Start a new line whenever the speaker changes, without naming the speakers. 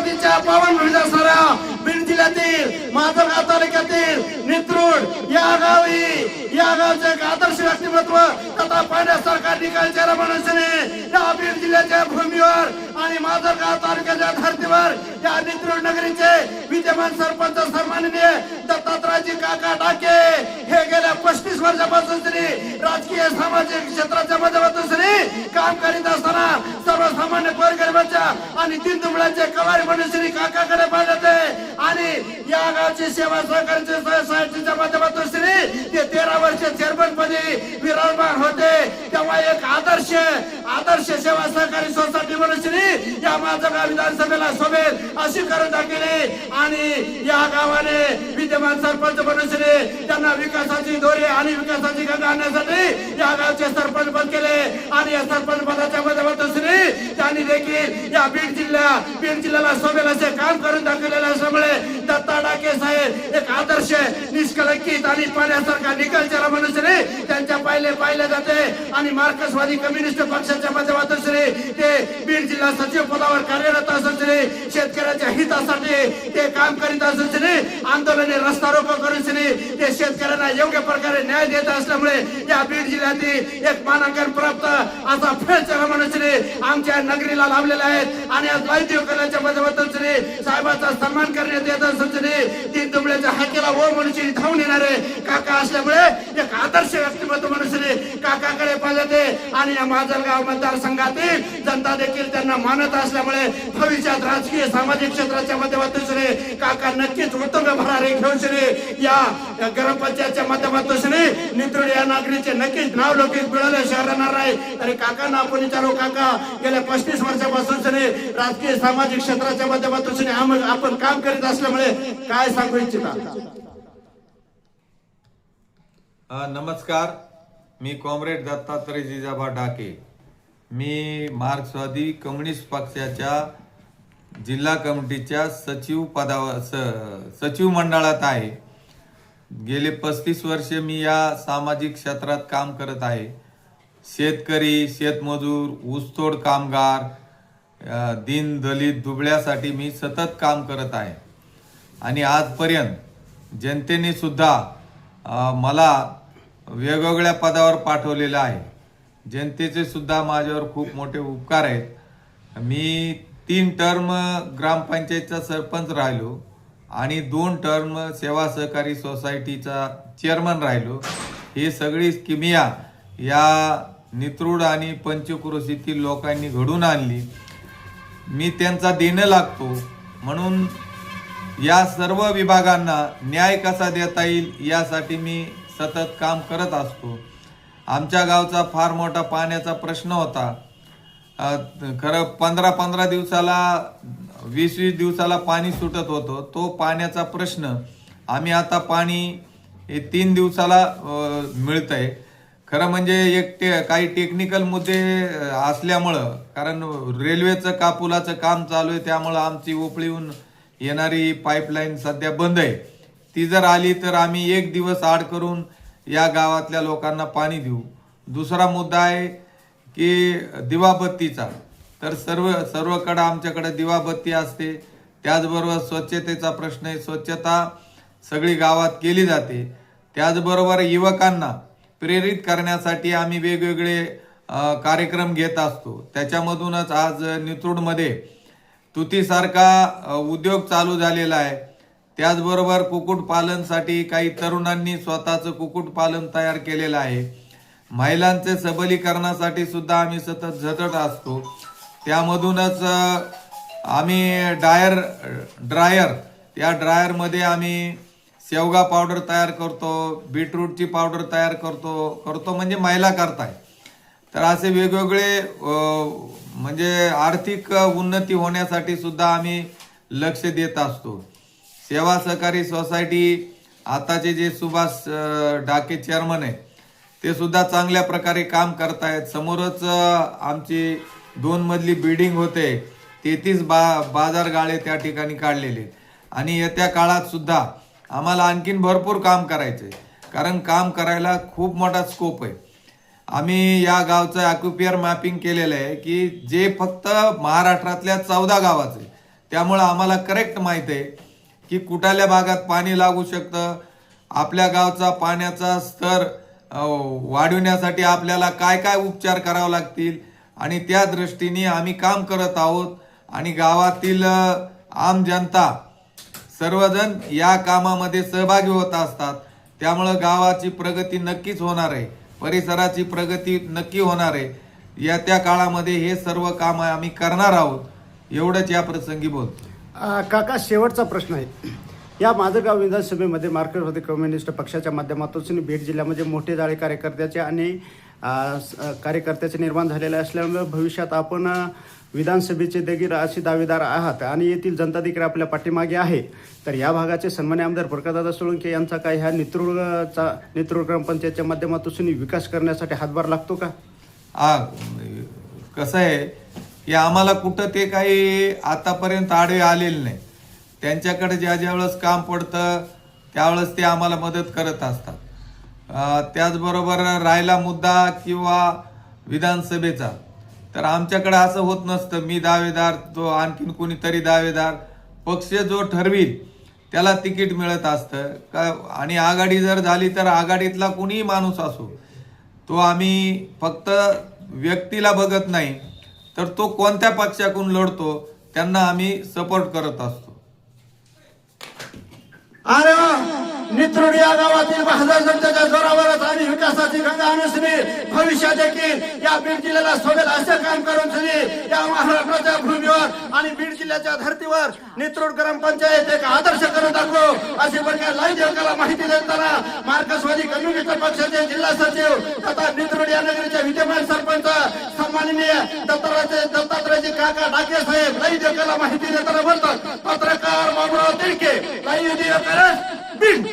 राष्ट्रवादीच्या पावन भूमीचा सारा बीड जिल्ह्यातील माजलगाव तालुक्यातील नित्रूड या गावचे एक आदर्श व्यक्तिमत्व तथा पाण्यासारखा निकाल चेहरा म्हणून या बीड जिल्ह्याच्या भूमीवर आणि माजलगाव तालुक्याच्या धर्तीवर या नित्रूड नगरीचे विद्यमान सरपंच सन्माननीय दत्तात्रयजी काका डाके हे गेल्या 35 वर्षापासून राजकीय सामाजिक क्षेत्राच्या माध्यमातून काम करीत असताना सर्वसामान्य गोरगरिबांच्या आणि दीनदुबळ्यांचे कवारी म्हणून काकाकडे पाहिजे आणि या गावची सेवा सहकारी सोसायटीच्या माध्यमातून ते 13 वर्ष चेअरमन पदी विराजमान होते। तेव्हा एक आदर्श सेवा सहकारी सोसायटी म्हणून या माजलगाव विधानसभेला शोभेल अशी करून दाखवली आणि या गावाने विद्यमान सरपंच म्हणून त्यांना विकासाची दोरी आणि विकासाची गंगा आणण्यासाठी या गावचे सरपंच पद केले आणि या सरपंच पदाच्या माध्यमातून त्यांनी देखील या बीड जिल्ह्याला शोभेल असे काम करून दाखवलेले असल्यामुळे दत्ता डाके साहेब एक आदर्श निष्कलंकित आणि पाण्यासारखा निकाल चेहरा म्हणून त्यांच्या पाहिले जाते आणि मार्क्सवादी कम्युनिस्ट पक्षाच्या माध्यमातून ते बीड जिल्हा सचिव पदावर कार्यरत असून शेतकऱ्याच्या हितासाठी ते काम करीत असून आंदोलने रस्ता रोको करून ते शेतकऱ्यांना योग्य प्रकारे न्याय देत असल्यामुळे या बीड जिल्ह्यातील एक मानांकन प्राप्त असा फेरचेहरा म्हणून आमच्या नगरीला लाभलेला आहेत आणि आज वायदीय कलाच्या माध्यमातून साहेबांचा सन्मान करण्यात येत असून तीन दुबळ्याच्या हाकेला ओ म्हणून धावून येणारे काका असल्यामुळे एक आदर्श व्यक्तिमत्व म्हणून काकाकडे पाहिजे आणि या माजलगाव मतदारसंघातील जनता देखील त्यांना मानत असल्यामुळे भविष्यात राजकीय सामाजिक क्षेत्राच्या माध्यमातून काका नक्कीच उत्तुंग भरारी घेऊन या ग्रामपंचायतच्या माध्यमातून नित्रूड या नागरीचे नक्कीच नाव लौकिक मिळवले शहराणार आहे। तरी काकांना आपण विचारू, काका गेल्या 35 वर्षापासून राजकीय सामाजिक क्षेत्राच्या माध्यमातून आपण काम करीत असल्यामुळे काय सांगू इच्छिता?
नमस्कार, मी कॉम्रेड दत्तात्रय जिजाबा डाके। मी मार्क्सवादी कम्युनिस्ट पक्षाच्या जिल्हा कमिटीच्या सचिव मंडळात आहे। गेले 35 वर्ष मी या सामाजिक क्षेत्रात काम करत आहे। शेतकरी, शेतमजूर, ऊसतोड कामगार, दीन दलित दुबळ्यासाठी मी सतत काम करत आहे आणि आजपर्यंत जनतेने सुद्धा मला वेगवेगळ्या पदावर पाठवलेलं आहे। जनतेचे सुद्धा माझ्यावर खूप मोठे उपकार आहेत। मी 3 टर्म ग्रामपंचायतचा सरपंच राहिलो आणि 2 टर्म सेवा सहकारी सोसायटीचा चेअरमन राहिलो। ही सगळी किमिया या नित्रूड आणि पंचक्रोशीतील लोकांनी घडून आणली। मी त्यांचा देणं लागतो म्हणून या सर्व विभागांना न्याय कसा देता येईल यासाठी मी सतत काम करत असतो। आमच्या गावचा फार मोठा पाण्याचा प्रश्न होता। खरं 15-15 दिवसाला 20-20 दिवसाला पाणी सुटत होतं। तो पाण्याचा प्रश्न आम्ही आता पाणी 3 दिवसाला मिळतंय। खरं म्हणजे काही टेक्निकल मुद्दे असल्यामुळं, कारण रेल्वेचं कापुलाचं काम चालू आहे त्यामुळं आमची उपळीहून येणारी पाईपलाईन सध्या बंद आहे। ती जर आली तर आम्ही 1 दिवस आड करून या गावातल्या लोकांना पाणी देऊ। दुसरा मुद्दा आहे की दिवाबत्तीचा, तर सर्वकडे आमच्याकडे दिवाबत्ती असते। त्याचबरोबर स्वच्छतेचा प्रश्न आहे, स्वच्छता सगळी गावात केली जाते। त्याचबरोबर युवकांना प्रेरित करण्यासाठी आम्ही वेगवेगळे कार्यक्रम घेत असतो। त्याच्यामधूनच आज नित्रूडमध्ये तुतीसारखा उद्योग चालू झालेला आहे। त्याचबरोबर कुक्कुटपालनसाठी काही तरुणांनी स्वतःचं कुक्कुटपालन तयार केलेलं आहे। महिलांचे सबलीकरणासाठी सुद्धा आम्ही सतत झटत असतो। त्यामधूनच आम्ही ड्रायर या ड्रायरमध्ये आम्ही शेवगा पावडर तयार करतो, बीटरूटची पावडर तयार करतो म्हणजे महिला करताय। तर असे वेगवेगळे म्हणजे आर्थिक उन्नती होण्यासाठी सुद्धा आम्ही लक्ष देत असतो। सेवा सहकारी सोसायटी आताचे जे सुभाष डाके चेअरमन आहेत ते सुद्धा चांगल्या प्रकारे काम करतायत। समोरच आमची 2 मजली बिल्डिंग होते, 33 बाजार गाळे त्या ठिकाणी काढलेले आणि येत्या काळात सुद्धा आम्हाला आणखीन भरपूर काम करायचंय, कारण काम करायला खूप मोठा स्कोप आहे। आम्ही या गावचं ॲक्युपियर मॅपिंग केलेलं आहे की जे फक्त महाराष्ट्रातल्या 14 गावाचे त्यामुळं आम्हाला करेक्ट माहित आहे की कुठाल्या भागात पाणी लागू शकतं, आपल्या गावचा पाण्याचा स्तर वाढविण्यासाठी आपल्याला काय काय उपचार करावे लागतील आणि त्या दृष्टीने आम्ही काम करत आहोत. आणि गावातील आम जनता सर्वजण या कामामध्ये सहभागी होत असतात. त्यामुळं गावाची प्रगती नक्कीच होणार आहे, परिसराची प्रगती नक्की होणार आहे. येत्या काळामध्ये हे सर्व काम आम्ही करणार आहोत, एवढंच या प्रसंगी बोलतो.
काका, शेवटचा प्रश्न आहे. या माजलगाव विधानसभेमध्ये मार्क्सवादी कम्युनिस्ट पक्षाच्या माध्यमातून बीड जिल्ह्यामध्ये मोठे जाळे कार्यकर्त्याचे आणि कार्यकर्त्याचे निर्माण झालेले असल्यामुळे भविष्यात आपण विधानसभेचे देखील असे दावेदार आहात आणि येथील जनता देखील आपल्या पाठीमागे आहे. तर या भागाचे सन्मान्य आमदार प्रकाशदादा सोळंके यांचा काय ह्या नेतृत्व ग्रामपंचायतच्या माध्यमातून विकास करण्यासाठी हातभार लागतो का?
कसं आहे की आम्हाला कुठं ते काही आतापर्यंत आडवे आलेले नाही. त्यांच्याकडे ज्या वेळेस काम पडतं त्यावेळेस ते आम्हाला मदत करत असतात. त्याचबरोबर राहिला मुद्दा किंवा विधानसभेचा, तर आमच्याकडे असं होत नसतं मी दावेदार तो आणखीन कोणीतरी दावेदार. पक्ष जो ठरविल त्याला तिकीट मिळत असतं का. आणि आघाडी जर झाली तर आघाडीतला कुणीही माणूस असो, तो आम्ही फक्त व्यक्तीला बघत नाही, तर तो कोणत्या पक्षाकडून लढतो त्यांना आम्ही सपोर्ट करत असतो.
अरे वा, नित्रोड या गावातील महाराज जनतेच्या जोरावरच आणि विकासाची गंगा अनुसरी भविष्यात देखील या बीड जिल्ह्याला सोडेल असे काम करून या महाराष्ट्राच्या भूमीवर आणि बीड जिल्ह्याच्या धर्तीवर नित्रोड ग्रामपंचायत एक आदर्श करून दाखवू अशी बडक्या लाईव्ह देवकाला माहिती देताना मार्क्सवादी कम्युनिस्ट पक्षाचे जिल्हा सचिव तथा नित्रोड या नगरीचे विद्यमान सरपंच सन्माननीय दत्तात्रयजी काका डाके साहेब लाईव्ह देवकाला माहिती देताना बोलतात. पत्रकार बाबुराव तिडके, लाईव्ह देवकर बीड.